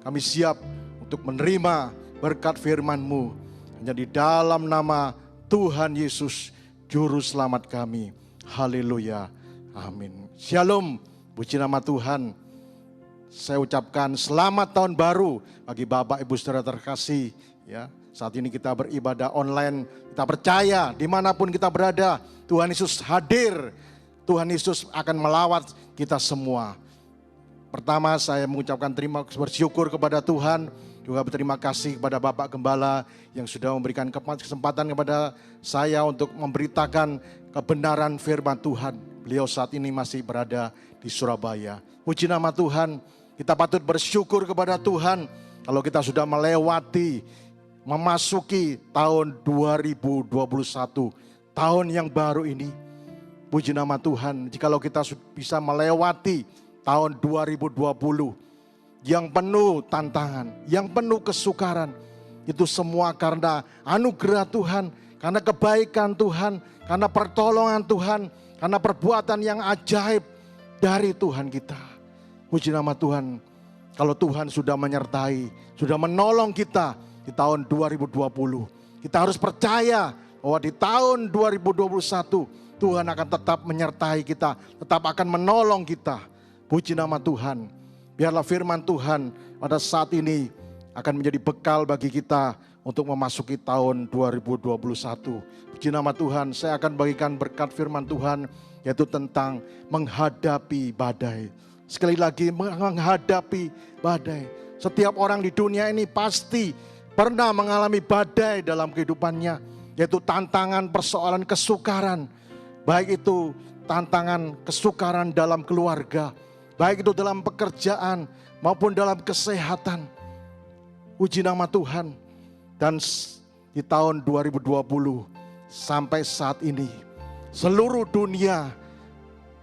Kami siap untuk menerima berkat firman-Mu. Hanya di dalam nama Tuhan Yesus, Juru Selamat kami. Haleluya. Amin. Shalom. Puji nama Tuhan. Saya ucapkan selamat tahun baru bagi Bapak Ibu Saudara terkasih. Ya, saat ini kita beribadah online. Kita percaya dimanapun kita berada, Tuhan Yesus hadir. Tuhan Yesus akan melawat kita semua. Pertama, saya mengucapkan bersyukur kepada Tuhan. Juga berterima kasih kepada Bapak Gembala yang sudah memberikan kesempatan kepada saya untuk memberitakan kebenaran firman Tuhan. Beliau saat ini masih berada di Surabaya. Puji nama Tuhan, kita patut bersyukur kepada Tuhan kalau kita sudah memasuki tahun 2021, tahun yang baru ini. Puji nama Tuhan, jikalau kita bisa melewati tahun 2020 yang penuh tantangan, yang penuh kesukaran. Itu semua karena anugerah Tuhan, karena kebaikan Tuhan, karena pertolongan Tuhan, karena perbuatan yang ajaib dari Tuhan kita. Puji nama Tuhan, kalau Tuhan sudah menyertai, sudah menolong kita di tahun 2020. Kita harus percaya bahwa di tahun 2021 Tuhan akan tetap menyertai kita, tetap akan menolong kita. Puji nama Tuhan. Biarlah firman Tuhan pada saat ini akan menjadi bekal bagi kita untuk memasuki tahun 2021. Puji nama Tuhan, saya akan bagikan berkat firman Tuhan yaitu tentang menghadapi badai. Sekali lagi, menghadapi badai. Setiap orang di dunia ini pasti pernah mengalami badai dalam kehidupannya, yaitu tantangan, persoalan, kesukaran. Baik itu tantangan kesukaran dalam keluarga, baik itu dalam pekerjaan maupun dalam kesehatan. Puji nama Tuhan. Dan di tahun 2020 sampai saat ini seluruh dunia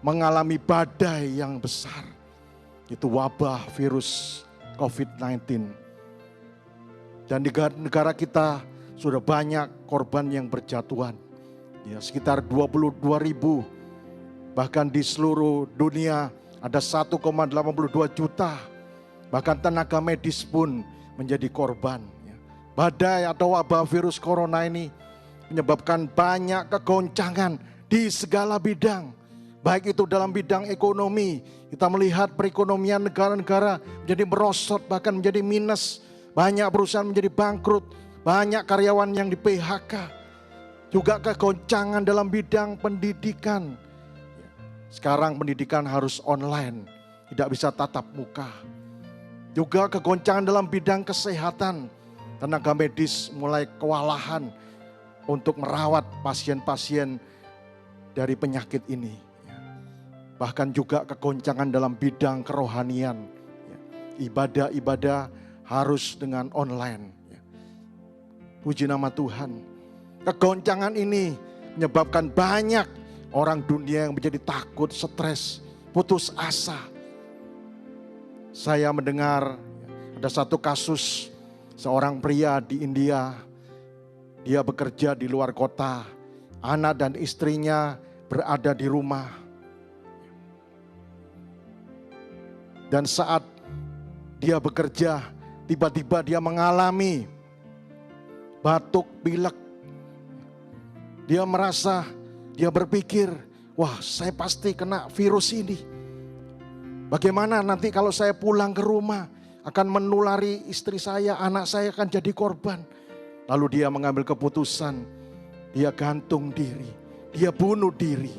mengalami badai yang besar. Itu wabah virus COVID-19. Dan di negara kita sudah banyak korban yang berjatuhan. Ya, sekitar 22.000. Bahkan di seluruh dunia ada 1,82 juta, bahkan tenaga medis pun menjadi korban. Badai atau wabah virus corona ini menyebabkan banyak kegoncangan di segala bidang. Baik itu dalam bidang ekonomi, kita melihat perekonomian negara-negara menjadi merosot, bahkan menjadi minus. Banyak perusahaan menjadi bangkrut, banyak karyawan yang di PHK. Juga kegoncangan dalam bidang pendidikan. Sekarang pendidikan harus online, tidak bisa tatap muka. Juga kegoncangan dalam bidang kesehatan. Tenaga medis mulai kewalahan untuk merawat pasien-pasien dari penyakit ini. Bahkan juga kegoncangan dalam bidang kerohanian. Ibadah-ibadah harus dengan online. Puji nama Tuhan. Kegoncangan ini menyebabkan banyak orang dunia yang menjadi takut, stres, putus asa. Saya mendengar ada satu kasus seorang pria di India. Dia bekerja di luar kota. Anak dan istrinya berada di rumah. Dan saat dia bekerja, tiba-tiba dia mengalami batuk, pilek. Dia merasa, dia berpikir, wah saya pasti kena virus ini. Bagaimana nanti kalau saya pulang ke rumah akan menulari istri saya, anak saya akan jadi korban. Lalu dia mengambil keputusan, dia gantung diri, dia bunuh diri.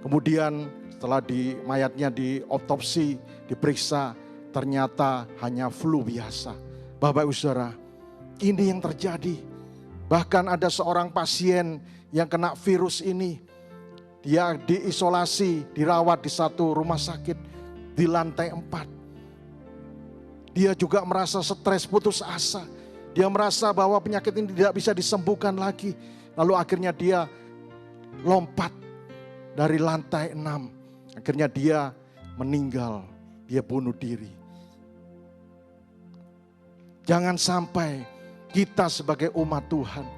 Kemudian setelah mayatnya diotopsi, diperiksa, ternyata hanya flu biasa. Bapak Ibu Saudara, ini yang terjadi. Bahkan ada seorang pasien yang kena virus ini. Dia diisolasi, dirawat di satu rumah sakit di lantai 4. Dia juga merasa stres, putus asa. Dia merasa bahwa penyakit ini tidak bisa disembuhkan lagi. Lalu akhirnya dia lompat dari lantai 6. Akhirnya dia meninggal, dia bunuh diri. Jangan sampai kita sebagai umat Tuhan,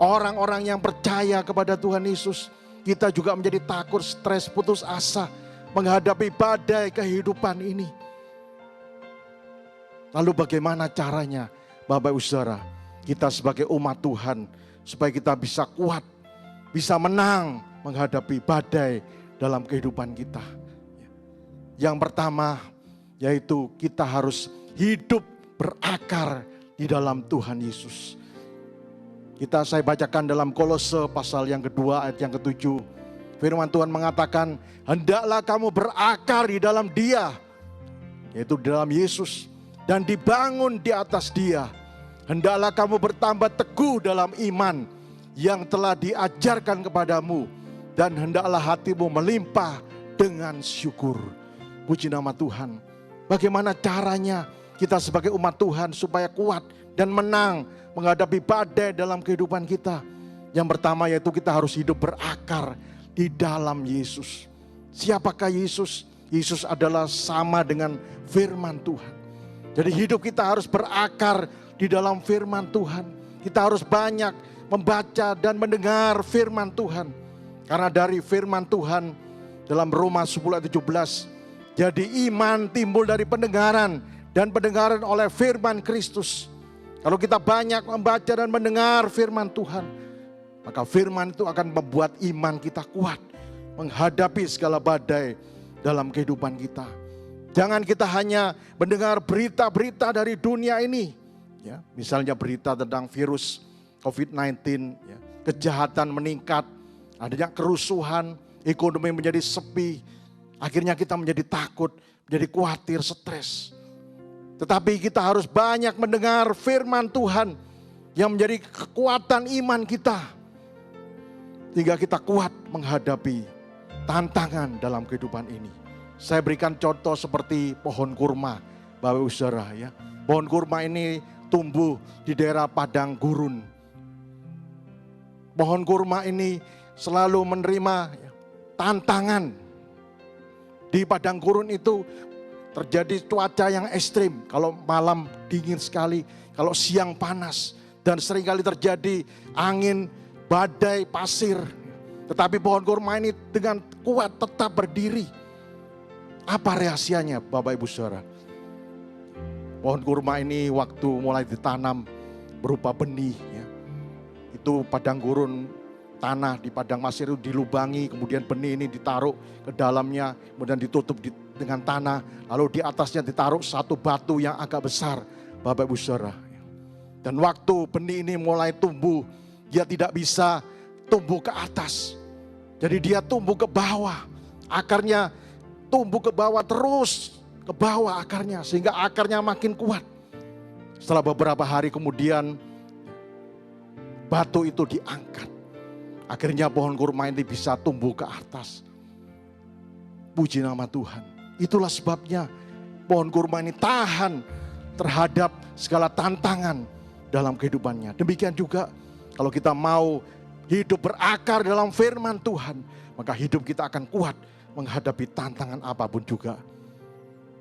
orang-orang yang percaya kepada Tuhan Yesus, kita juga menjadi takut, stres, putus asa menghadapi badai kehidupan ini. Lalu bagaimana caranya Bapak Ibu Saudara, kita sebagai umat Tuhan, supaya kita bisa kuat, bisa menang menghadapi badai dalam kehidupan kita. Yang pertama yaitu kita harus hidup berakar di dalam Tuhan Yesus. Saya bacakan dalam Kolose pasal yang kedua ayat yang ketujuh. Firman Tuhan mengatakan, hendaklah kamu berakar di dalam Dia, yaitu di dalam Yesus, dan dibangun di atas Dia. Hendaklah kamu bertambah teguh dalam iman yang telah diajarkan kepadamu, dan hendaklah hatimu melimpah dengan syukur. Puji nama Tuhan. Bagaimana caranya kita sebagai umat Tuhan supaya kuat dan menang menghadapi badai dalam kehidupan kita? Yang pertama yaitu kita harus hidup berakar di dalam Yesus. Siapakah Yesus? Yesus adalah sama dengan firman Tuhan. Jadi hidup kita harus berakar di dalam firman Tuhan. Kita harus banyak membaca dan mendengar firman Tuhan. Karena dari firman Tuhan dalam Roma 10 ayat 17, jadi iman timbul dari pendengaran, dan pendengaran oleh firman Kristus. Kalau kita banyak membaca dan mendengar firman Tuhan, maka firman itu akan membuat iman kita kuat menghadapi segala badai dalam kehidupan kita. Jangan kita hanya mendengar berita-berita dari dunia ini, ya, misalnya berita tentang virus COVID-19, ya, kejahatan meningkat, adanya kerusuhan, ekonomi menjadi sepi. Akhirnya kita menjadi takut, menjadi khawatir, stres. Tetapi kita harus banyak mendengar firman Tuhan yang menjadi kekuatan iman kita, sehingga kita kuat menghadapi tantangan dalam kehidupan ini. Saya berikan contoh seperti pohon kurma, Bapak Ibu Saudara, ya. Pohon kurma ini tumbuh di daerah padang gurun. Pohon kurma ini selalu menerima tantangan. Di padang gurun itu terjadi cuaca yang ekstrim. Kalau malam dingin sekali, kalau siang panas, dan seringkali terjadi angin, badai, pasir. Tetapi pohon kurma ini dengan kuat tetap berdiri. Apa rahasianya Bapak Ibu Saudara? Pohon kurma ini waktu mulai ditanam berupa benih, ya. Itu padang gurun, tanah di padang pasir itu dilubangi, kemudian benih ini ditaruh ke dalamnya, kemudian ditutup dengan tanah, lalu di atasnya ditaruh satu batu yang agak besar, Bapak Ibu Saudara. Dan waktu benih ini mulai tumbuh, dia tidak bisa tumbuh ke atas. Jadi dia tumbuh ke bawah, akarnya tumbuh ke bawah terus, ke bawah akarnya, sehingga akarnya makin kuat. Setelah beberapa hari kemudian, batu itu diangkat. Akhirnya pohon kurma ini bisa tumbuh ke atas. Puji nama Tuhan. Itulah sebabnya pohon kurma ini tahan terhadap segala tantangan dalam kehidupannya. Demikian juga kalau kita mau hidup berakar dalam firman Tuhan, maka hidup kita akan kuat menghadapi tantangan apapun juga.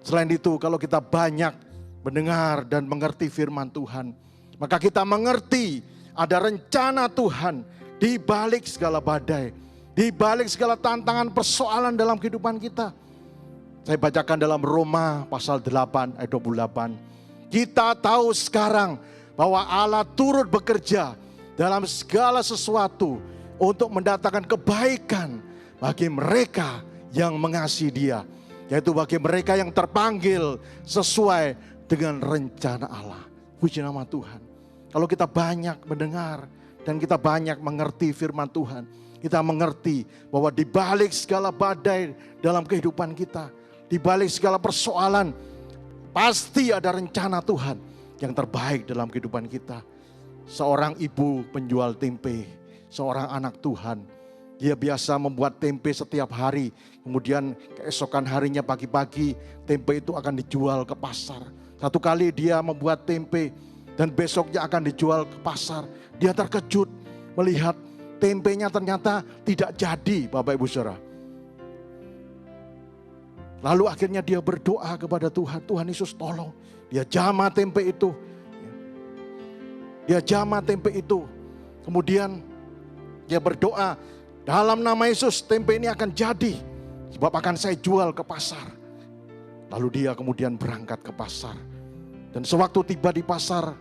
Selain itu, kalau kita banyak mendengar dan mengerti firman Tuhan, maka kita mengerti ada rencana Tuhan di balik segala badai, di balik segala tantangan persoalan dalam kehidupan kita. Saya bacakan dalam Roma pasal 8 ayat 28. Kita tahu sekarang bahwa Allah turut bekerja dalam segala sesuatu untuk mendatangkan kebaikan bagi mereka yang mengasihi Dia, yaitu bagi mereka yang terpanggil sesuai dengan rencana Allah. Puji nama Tuhan. Kalau kita banyak mendengar dan kita banyak mengerti firman Tuhan, kita mengerti bahwa di balik segala badai dalam kehidupan kita, di balik segala persoalan, pasti ada rencana Tuhan yang terbaik dalam kehidupan kita. Seorang ibu penjual tempe, seorang anak Tuhan, dia biasa membuat tempe setiap hari. Kemudian keesokan harinya pagi-pagi tempe itu akan dijual ke pasar. Satu kali dia membuat tempe dan besoknya akan dijual ke pasar. Dia terkejut melihat tempenya ternyata tidak jadi, Bapak Ibu Saudara. Lalu akhirnya dia berdoa kepada Tuhan, Tuhan Yesus tolong. Dia jamah tempe itu. Dia jamah tempe itu. Kemudian dia berdoa, dalam nama Yesus tempe ini akan jadi, sebab akan saya jual ke pasar. Lalu dia kemudian berangkat ke pasar. Dan sewaktu tiba di pasar,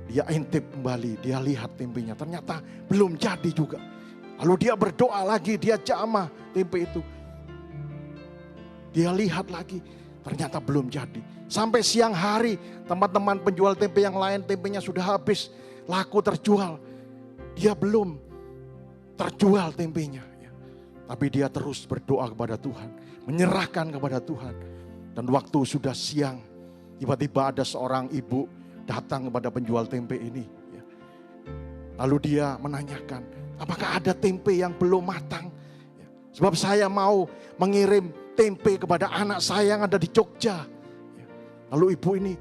dia intip kembali, dia lihat tempenya. Ternyata belum jadi juga. Lalu dia berdoa lagi, dia jamah tempe itu. Dia lihat lagi, ternyata belum jadi. Sampai siang hari, teman-teman penjual tempe yang lain tempenya sudah habis, laku terjual. Dia belum terjual tempenya. Tapi dia terus berdoa kepada Tuhan, menyerahkan kepada Tuhan. Dan waktu sudah siang, tiba-tiba ada seorang ibu datang kepada penjual tempe ini. Lalu dia menanyakan, apakah ada tempe yang belum matang? Sebab saya mau mengirim tempe kepada anak saya yang ada di Jogja. Lalu ibu ini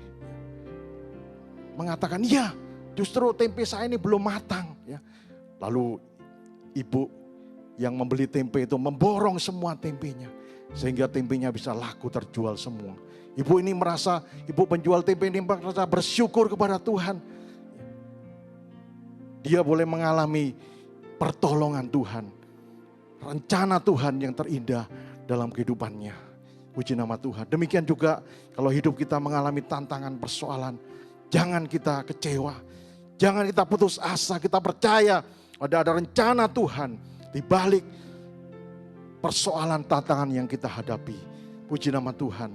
mengatakan, iya justru tempe saya ini belum matang. Lalu ibu yang membeli tempe itu memborong semua tempenya. Sehingga tempenya bisa laku terjual semua. Ibu ini merasa, ibu penjual tempe ini merasa bersyukur kepada Tuhan. Dia boleh mengalami pertolongan Tuhan. Rencana Tuhan yang terindah dalam kehidupannya. Puji nama Tuhan. Demikian juga kalau hidup kita mengalami tantangan persoalan. Jangan kita kecewa. Jangan kita putus asa. Kita percaya ada rencana Tuhan di balik persoalan tantangan yang kita hadapi. Puji nama Tuhan.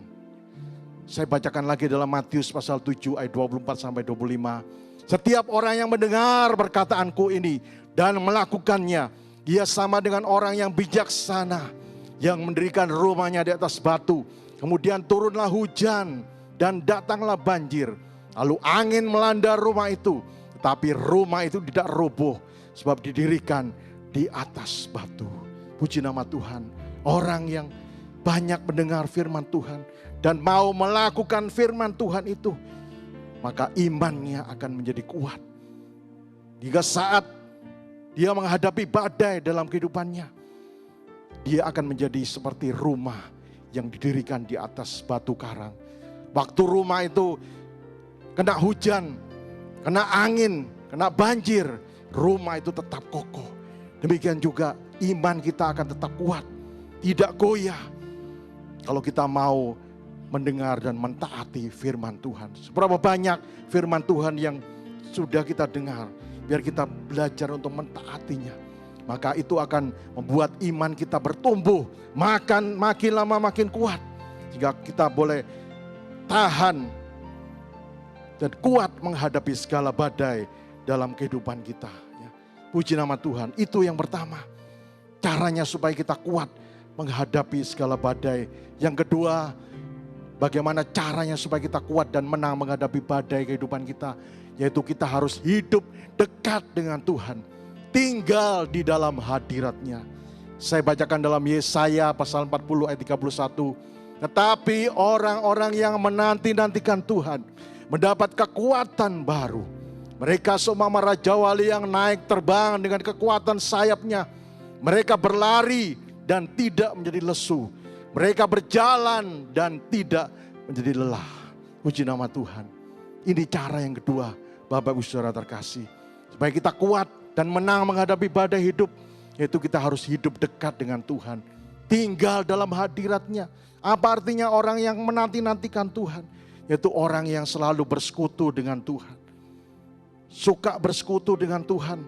Saya bacakan lagi dalam Matius pasal 7 ayat 24 sampai 25. Setiap orang yang mendengar perkataanku ini dan melakukannya, dia sama dengan orang yang bijaksana yang mendirikan rumahnya di atas batu. Kemudian turunlah hujan dan datanglah banjir. Lalu angin melanda rumah itu, tetapi rumah itu tidak roboh sebab didirikan di atas batu. Puji nama Tuhan. Orang yang banyak mendengar firman Tuhan dan mau melakukan firman Tuhan itu, maka imannya akan menjadi kuat. Jika saat dia menghadapi badai dalam kehidupannya, dia akan menjadi seperti rumah yang didirikan di atas batu karang. Waktu rumah itu kena hujan, kena angin, kena banjir, rumah itu tetap kokoh. Demikian juga iman kita akan tetap kuat, tidak goyah. Kalau kita mau mendengar dan mentaati firman Tuhan. Seberapa banyak firman Tuhan yang sudah kita dengar, biar kita belajar untuk mentaatinya. Maka itu akan membuat iman kita bertumbuh, makin lama makin kuat. Sehingga kita boleh tahan dan kuat menghadapi segala badai dalam kehidupan kita. Puji nama Tuhan, itu yang pertama. Caranya supaya kita kuat menghadapi segala badai. Yang kedua, bagaimana caranya supaya kita kuat dan menang menghadapi badai kehidupan kita. Yaitu kita harus hidup dekat dengan Tuhan. Tinggal di dalam hadirat-Nya. Saya bacakan dalam Yesaya pasal 40 ayat 31. Tetapi orang-orang yang menanti-nantikan Tuhan mendapat kekuatan baru. Mereka seumpama Raja Wali yang naik terbang dengan kekuatan sayapnya. Mereka berlari dan tidak menjadi lesu. Mereka berjalan dan tidak menjadi lelah. Puji nama Tuhan. Ini cara yang kedua, Bapak Ibu Saudara terkasih. Supaya kita kuat dan menang menghadapi badai hidup. Yaitu kita harus hidup dekat dengan Tuhan. Tinggal dalam hadirat-Nya. Apa artinya orang yang menanti-nantikan Tuhan? Yaitu orang yang selalu bersekutu dengan Tuhan. Suka bersekutu dengan Tuhan.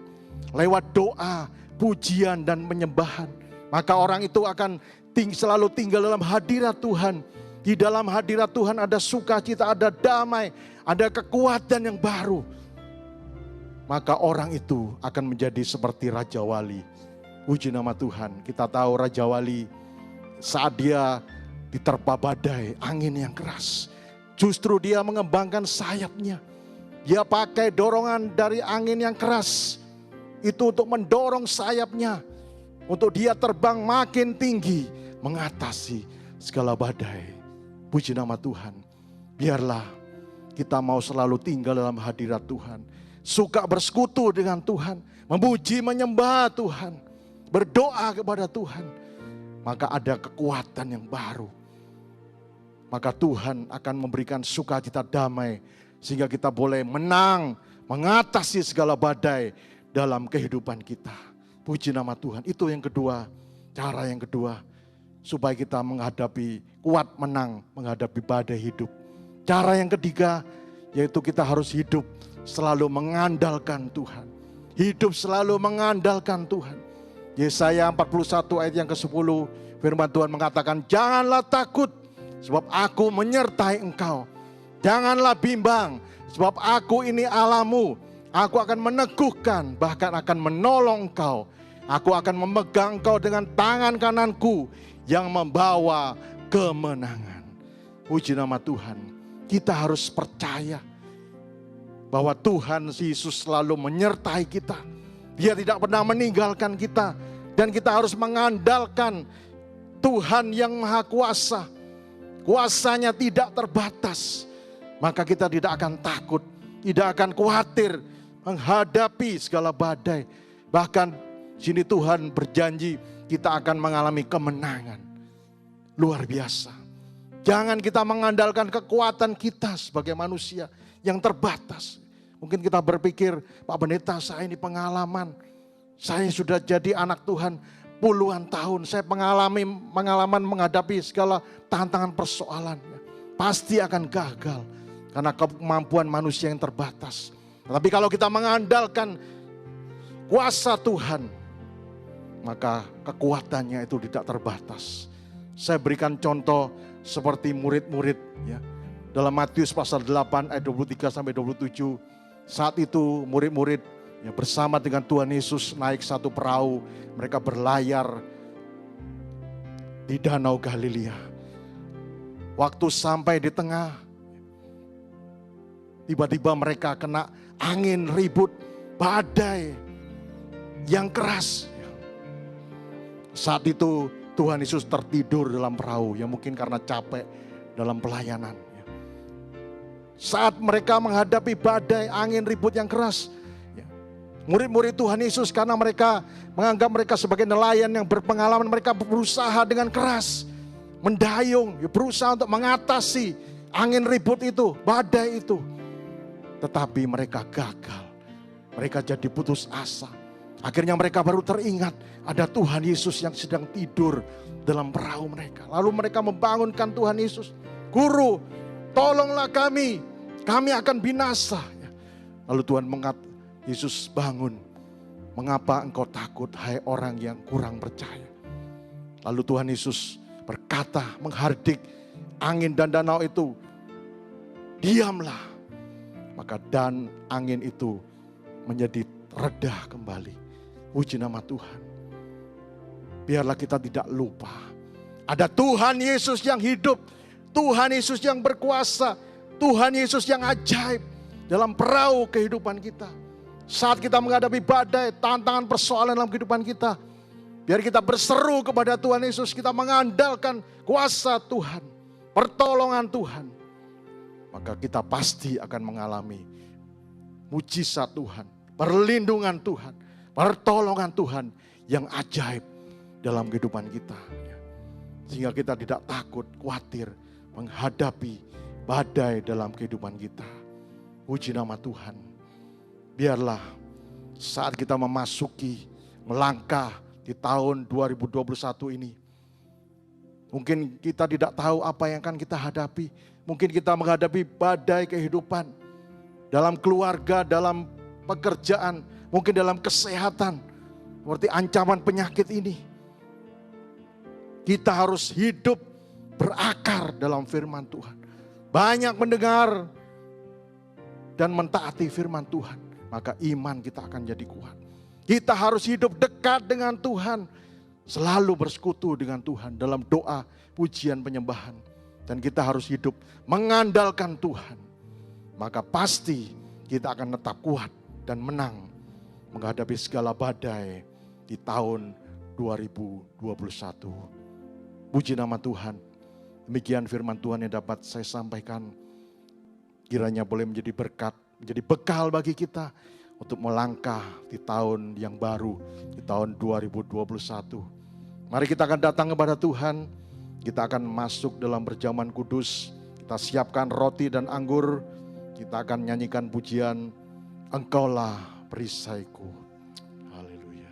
Lewat doa, pujian dan penyembahan. Maka orang itu akan selalu tinggal dalam hadirat Tuhan. Di dalam hadirat Tuhan ada sukacita, ada damai, ada kekuatan yang baru. Maka orang itu akan menjadi seperti Raja Wali. Puji nama Tuhan. Kita tahu Raja Wali saat dia diterpa badai, angin yang keras, justru dia mengembangkan sayapnya. Dia pakai dorongan dari angin yang keras itu untuk mendorong sayapnya, untuk dia terbang makin tinggi, mengatasi segala badai. Puji nama Tuhan. Biarlah kita mau selalu tinggal dalam hadirat Tuhan, suka bersekutu dengan Tuhan, memuji menyembah Tuhan, berdoa kepada Tuhan. Maka ada kekuatan yang baru. Maka Tuhan akan memberikan sukacita damai, sehingga kita boleh menang, mengatasi segala badai dalam kehidupan kita. Puji nama Tuhan. Itu yang kedua, cara yang kedua. Supaya kita menghadapi, kuat menang menghadapi badai hidup. Cara yang ketiga, yaitu kita harus hidup selalu mengandalkan Tuhan. Hidup selalu mengandalkan Tuhan. Yesaya 41 ayat yang ke-10, firman Tuhan mengatakan, janganlah takut sebab aku menyertai engkau. Janganlah bimbang sebab aku ini Allahmu. Aku akan meneguhkan, bahkan akan menolong engkau. Aku akan memegang engkau dengan tangan kananku yang membawa kemenangan. Puji nama Tuhan. Kita harus percaya bahwa Tuhan Yesus selalu menyertai kita. Dia tidak pernah meninggalkan kita. Dan kita harus mengandalkan Tuhan yang Maha Kuasa. Kuasanya tidak terbatas. Maka kita tidak akan takut, tidak akan khawatir menghadapi segala badai. Bahkan sini Tuhan berjanji kita akan mengalami kemenangan. Luar biasa. Jangan kita mengandalkan kekuatan kita sebagai manusia yang terbatas. Mungkin kita berpikir, Pak Pendeta, saya ini pengalaman. Saya sudah jadi anak Tuhan puluhan tahun. Saya pengalaman menghadapi segala tantangan persoalan. Pasti akan gagal karena kemampuan manusia yang terbatas. Tapi kalau kita mengandalkan kuasa Tuhan, maka kekuatannya itu tidak terbatas. Saya berikan contoh seperti murid-murid ya. Dalam Matius pasal 8 ayat 23 sampai 27. Saat itu murid-murid ya, bersama dengan Tuhan Yesus naik satu perahu. Mereka berlayar di Danau Galilea. Waktu sampai di tengah, tiba-tiba mereka kena angin ribut, badai yang keras. Saat itu Tuhan Yesus tertidur dalam perahu, ya mungkin karena capek dalam pelayanan. Saat mereka menghadapi badai, angin ribut yang keras, murid-murid Tuhan Yesus karena mereka menganggap mereka sebagai nelayan yang berpengalaman, mereka berusaha dengan keras, mendayung, berusaha untuk mengatasi angin ribut itu, badai itu. Tetapi mereka gagal, mereka jadi putus asa. Akhirnya mereka baru teringat ada Tuhan Yesus yang sedang tidur dalam perahu mereka. Lalu mereka membangunkan Tuhan Yesus. Guru, tolonglah kami akan binasa. Lalu Tuhan mengatakan, Yesus bangun. Mengapa engkau takut, hai orang yang kurang percaya? Lalu Tuhan Yesus berkata, menghardik angin dan danau itu, diamlah. Maka dan angin itu menjadi reda kembali. Puji nama Tuhan. Biarlah kita tidak lupa. Ada Tuhan Yesus yang hidup. Tuhan Yesus yang berkuasa. Tuhan Yesus yang ajaib dalam perahu kehidupan kita. Saat kita menghadapi badai, tantangan persoalan dalam kehidupan kita. Biar kita berseru kepada Tuhan Yesus. Kita mengandalkan kuasa Tuhan. Pertolongan Tuhan. Maka kita pasti akan mengalami mujizat Tuhan. Perlindungan Tuhan. Pertolongan Tuhan yang ajaib dalam kehidupan kita. Sehingga kita tidak takut, khawatir menghadapi badai dalam kehidupan kita. Puji nama Tuhan. Biarlah saat kita melangkah di tahun 2021 ini. Mungkin kita tidak tahu apa yang akan kita hadapi. Mungkin kita menghadapi badai kehidupan. Dalam keluarga, dalam pekerjaan, mungkin dalam kesehatan. Seperti ancaman penyakit ini. Kita harus hidup berakar dalam firman Tuhan. Banyak mendengar dan mentaati firman Tuhan. Maka iman kita akan jadi kuat. Kita harus hidup dekat dengan Tuhan. Selalu bersekutu dengan Tuhan dalam doa, pujian, penyembahan. Dan kita harus hidup mengandalkan Tuhan. Maka pasti kita akan tetap kuat dan menang menghadapi segala badai di tahun 2021. Puji nama Tuhan. Demikian firman Tuhan yang dapat saya sampaikan. Kiranya boleh menjadi berkat, menjadi bekal bagi kita untuk melangkah di tahun yang baru, di tahun 2021. Mari kita akan datang kepada Tuhan. Kita akan masuk dalam perjamuan kudus. Kita siapkan roti dan anggur. Kita akan nyanyikan pujian, Engkaulah perisaiku. Haleluya.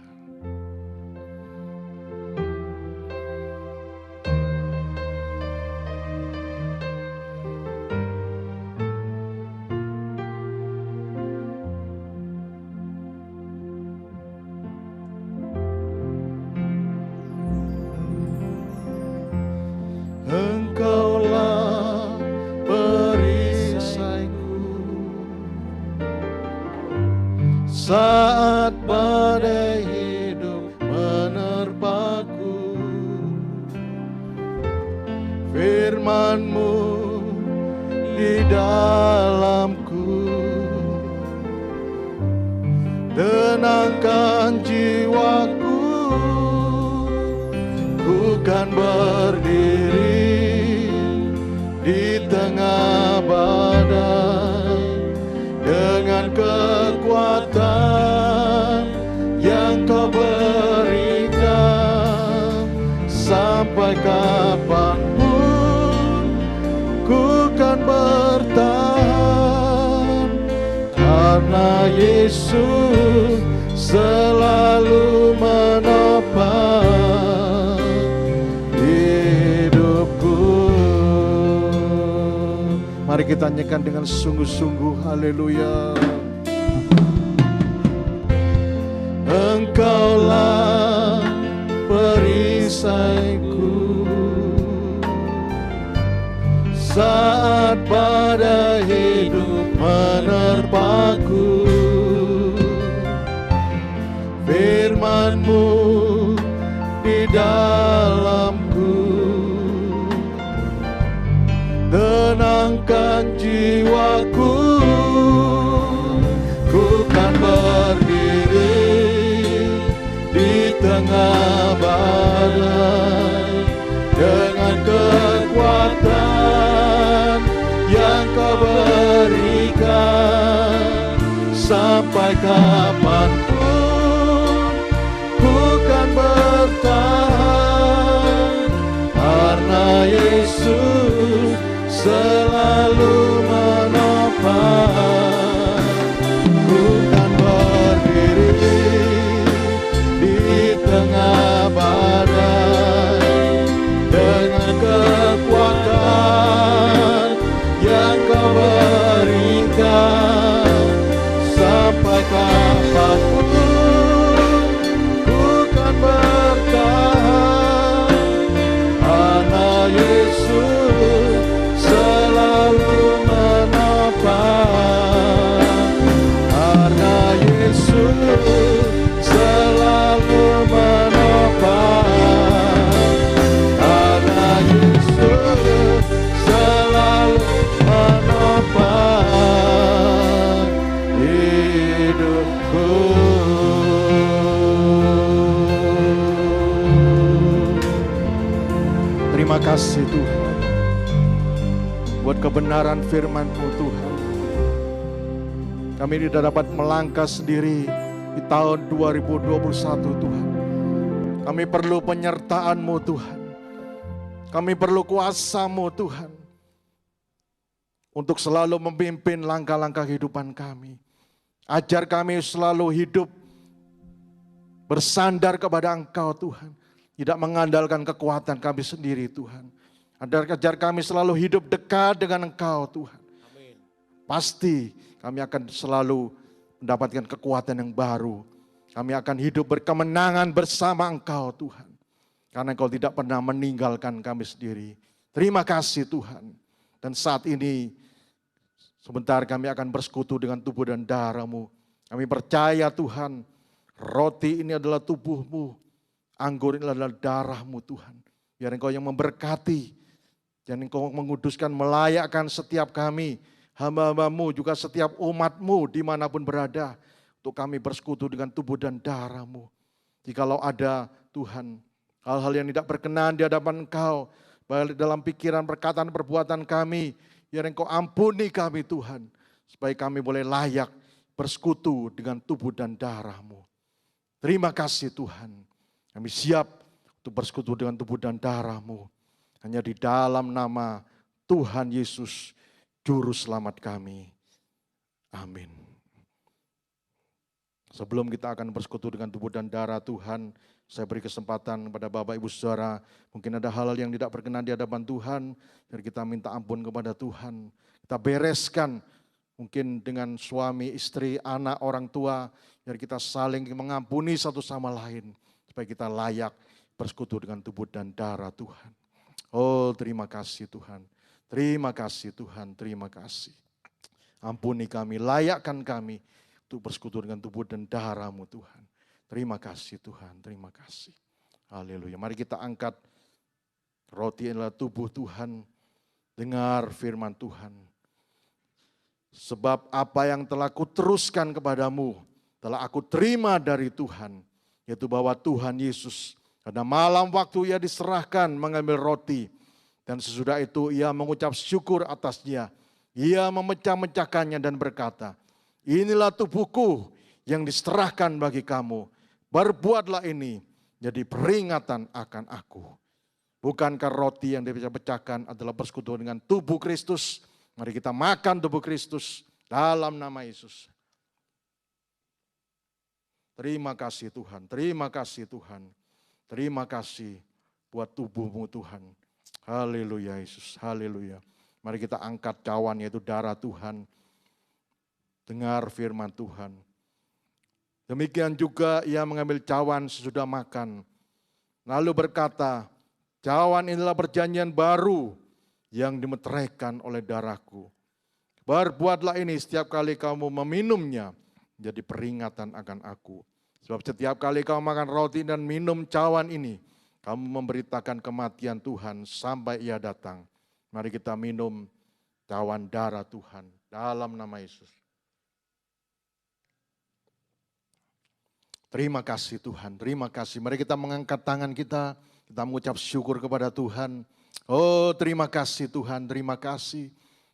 saat badai hidup menerpaku. Firman-Mu di dalamku, tenangkan jiwaku. Ku kan berdiri di tengah badai dengan kekuatan yang Kau berikan. Sampai kapanpun ku kan bertahan, karena Yesus selalu menopang hidupku. Mari kita nyanyikan dengan sungguh-sungguh, haleluya. Engkaulah perisaiku saat badai hidup menerpaku. Firman-Mu di dalamku, tenangkan jiwaku. Ku kan berdiri di tengah badai dengan kekuatan yang Kau berikan. Sampai kapanpun ku kan bertahan, karena Yesus selalu menopang. Ku kan berdiri di tengah badai dengan kekuatan yang Kau berikan. Sampai kapanpun ku kan bertahan, karena Yesus selalu menopang. Karena Yesus selalu menopang. Karena Yesus selalu menopang hidupku. Terima kasih Tuhan buat kebenaran firman-Mu Tuhan. Kami tidak dapat melangkah sendiri di tahun 2021 Tuhan. Kami perlu penyertaan-Mu Tuhan. Kami perlu kuasa-Mu Tuhan untuk selalu memimpin langkah-langkah kehidupan kami. Ajar kami selalu hidup bersandar kepada Engkau Tuhan. Tidak mengandalkan kekuatan kami sendiri Tuhan. Ajar kami selalu hidup dekat dengan Engkau Tuhan. Amin. Pasti kami akan selalu mendapatkan kekuatan yang baru. Kami akan hidup berkemenangan bersama Engkau Tuhan. Karena Engkau tidak pernah meninggalkan kami sendiri. Terima kasih Tuhan. Dan saat ini sebentar kami akan bersekutu dengan tubuh dan darah-Mu. Kami percaya Tuhan, roti ini adalah tubuh-Mu, anggur ini adalah darah-Mu Tuhan. Biar Engkau yang memberkati, dan Engkau menguduskan, melayakkan setiap kami, hamba-hamba-Mu, juga setiap umat-Mu dimanapun berada, untuk kami bersekutu dengan tubuh dan darah-Mu. Jikalau ada Tuhan, hal-hal yang tidak berkenan di hadapan Engkau, baik dalam pikiran, perkataan, perbuatan kami, biar Engkau ampuni kami Tuhan, supaya kami boleh layak bersekutu dengan tubuh dan darah-Mu. Terima kasih Tuhan, kami siap untuk bersekutu dengan tubuh dan darah-Mu. Hanya di dalam nama Tuhan Yesus, Juru Selamat kami. Amin. Sebelum kita akan bersekutu dengan tubuh dan darah Tuhan, saya beri kesempatan kepada Bapak Ibu Saudara, mungkin ada hal-hal yang tidak berkenan di hadapan Tuhan, dan kita minta ampun kepada Tuhan. Kita bereskan mungkin dengan suami, istri, anak, orang tua, biar kita saling mengampuni satu sama lain, supaya kita layak bersekutu dengan tubuh dan darah Tuhan. Oh terima kasih Tuhan, terima kasih Tuhan, terima kasih. Ampuni kami, layakkan kami untuk bersekutu dengan tubuh dan darah-Mu Tuhan. Terima kasih Tuhan, terima kasih. Haleluya. Mari kita angkat roti adalah tubuh Tuhan. Dengar firman Tuhan. Sebab apa yang telah kuteruskan kepadamu, telah aku terima dari Tuhan. Yaitu bahwa Tuhan Yesus, pada malam waktu ia diserahkan mengambil roti. Dan sesudah itu ia mengucap syukur atasnya. Ia memecah-mecahkannya dan berkata, inilah tubuhku yang diserahkan bagi kamu. Berbuatlah ini jadi peringatan akan aku. Bukankah roti yang dipecah-pecahkan adalah bersekutu dengan tubuh Kristus? Mari kita makan tubuh Kristus dalam nama Yesus. Terima kasih Tuhan, terima kasih Tuhan. Terima kasih buat tubuh-Mu Tuhan. Haleluya Yesus, haleluya. Mari kita angkat cawan yaitu darah Tuhan. Dengar firman Tuhan. Demikian juga ia mengambil cawan sesudah makan. Lalu berkata, cawan inilah perjanjian baru yang dimeteraikan oleh darahku. Berbuatlah ini setiap kali kamu meminumnya, jadi peringatan akan aku. Sebab setiap kali kamu makan roti dan minum cawan ini, kamu memberitakan kematian Tuhan sampai ia datang. Mari kita minum cawan darah Tuhan dalam nama Yesus. Terima kasih Tuhan, terima kasih. Mari kita mengangkat tangan kita mengucap syukur kepada Tuhan. Oh terima kasih Tuhan, terima kasih.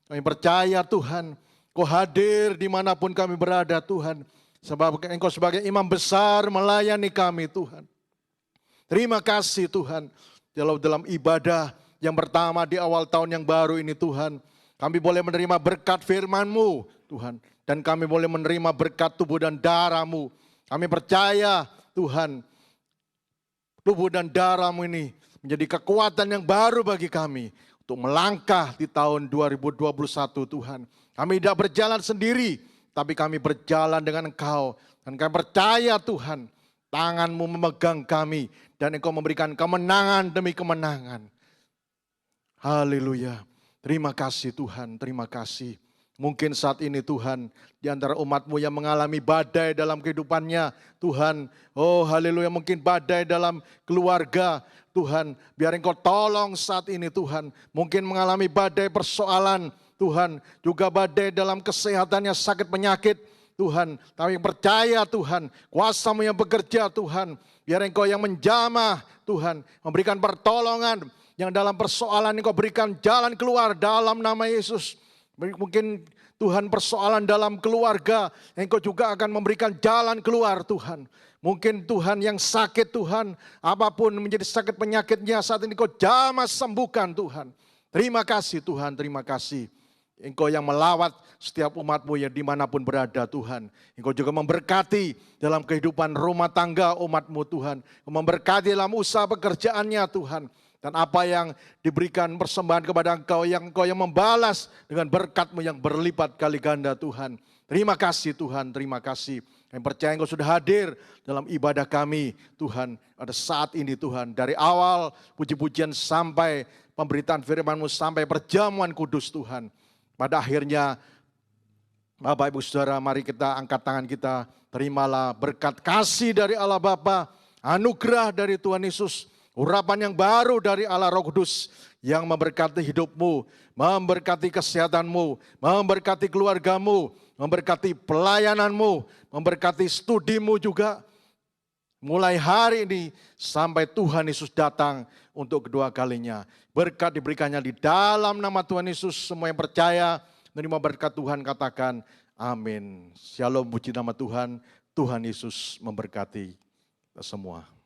Kami percaya Tuhan, Kau hadir dimanapun kami berada Tuhan. Sebab Engkau sebagai imam besar melayani kami Tuhan. Terima kasih Tuhan, dalam ibadah yang pertama di awal tahun yang baru ini Tuhan. Kami boleh menerima berkat firman-Mu Tuhan. Dan kami boleh menerima berkat tubuh dan darah-Mu. Kami percaya Tuhan, tubuh dan darah-Mu ini menjadi kekuatan yang baru bagi kami untuk melangkah di tahun 2021 Tuhan. Kami tidak berjalan sendiri, tapi kami berjalan dengan Engkau. Dan kami percaya Tuhan, tangan-Mu memegang kami dan Engkau memberikan kemenangan demi kemenangan. Haleluya. Terima kasih Tuhan, terima kasih. Mungkin saat ini Tuhan, di antara umat-Mu yang mengalami badai dalam kehidupannya, Tuhan, oh haleluya, mungkin badai dalam keluarga, Tuhan, biar Engkau tolong saat ini Tuhan, mungkin mengalami badai persoalan, Tuhan, juga badai dalam kesehatannya, sakit penyakit, Tuhan, tapi percaya Tuhan, kuasa-Mu yang bekerja Tuhan, biar Engkau yang menjamah Tuhan, memberikan pertolongan, yang dalam persoalan Engkau berikan jalan keluar dalam nama Yesus. Mungkin Tuhan persoalan dalam keluarga, Engkau juga akan memberikan jalan keluar Tuhan. Mungkin Tuhan yang sakit Tuhan, apapun menjadi sakit penyakitnya saat ini Engkau jamah sembuhkan Tuhan. Terima kasih Tuhan, terima kasih. Engkau yang melawat setiap umat-Mu yang dimanapun berada Tuhan. Engkau juga memberkati dalam kehidupan rumah tangga umat-Mu Tuhan. Memberkati dalam usaha pekerjaannya Tuhan. Dan apa yang diberikan persembahan kepada Engkau yang membalas dengan berkat-Mu yang berlipat kali ganda Tuhan. Terima kasih Tuhan, terima kasih. Kami percaya Engkau sudah hadir dalam ibadah kami Tuhan. Pada saat ini Tuhan, dari awal puji-pujian sampai pemberitaan firman-Mu sampai perjamuan kudus Tuhan. Pada akhirnya Bapak Ibu Saudara, mari kita angkat tangan kita. Terimalah berkat kasih dari Allah Bapa, anugerah dari Tuhan Yesus, urapan yang baru dari Allah Roh Kudus yang memberkati hidupmu, memberkati kesehatanmu, memberkati keluargamu, memberkati pelayananmu, memberkati studimu juga. Mulai hari ini sampai Tuhan Yesus datang untuk kedua kalinya. Berkat diberikannya di dalam nama Tuhan Yesus. Semua yang percaya menerima berkat Tuhan katakan amin. Shalom, puji nama Tuhan. Tuhan Yesus memberkati semua.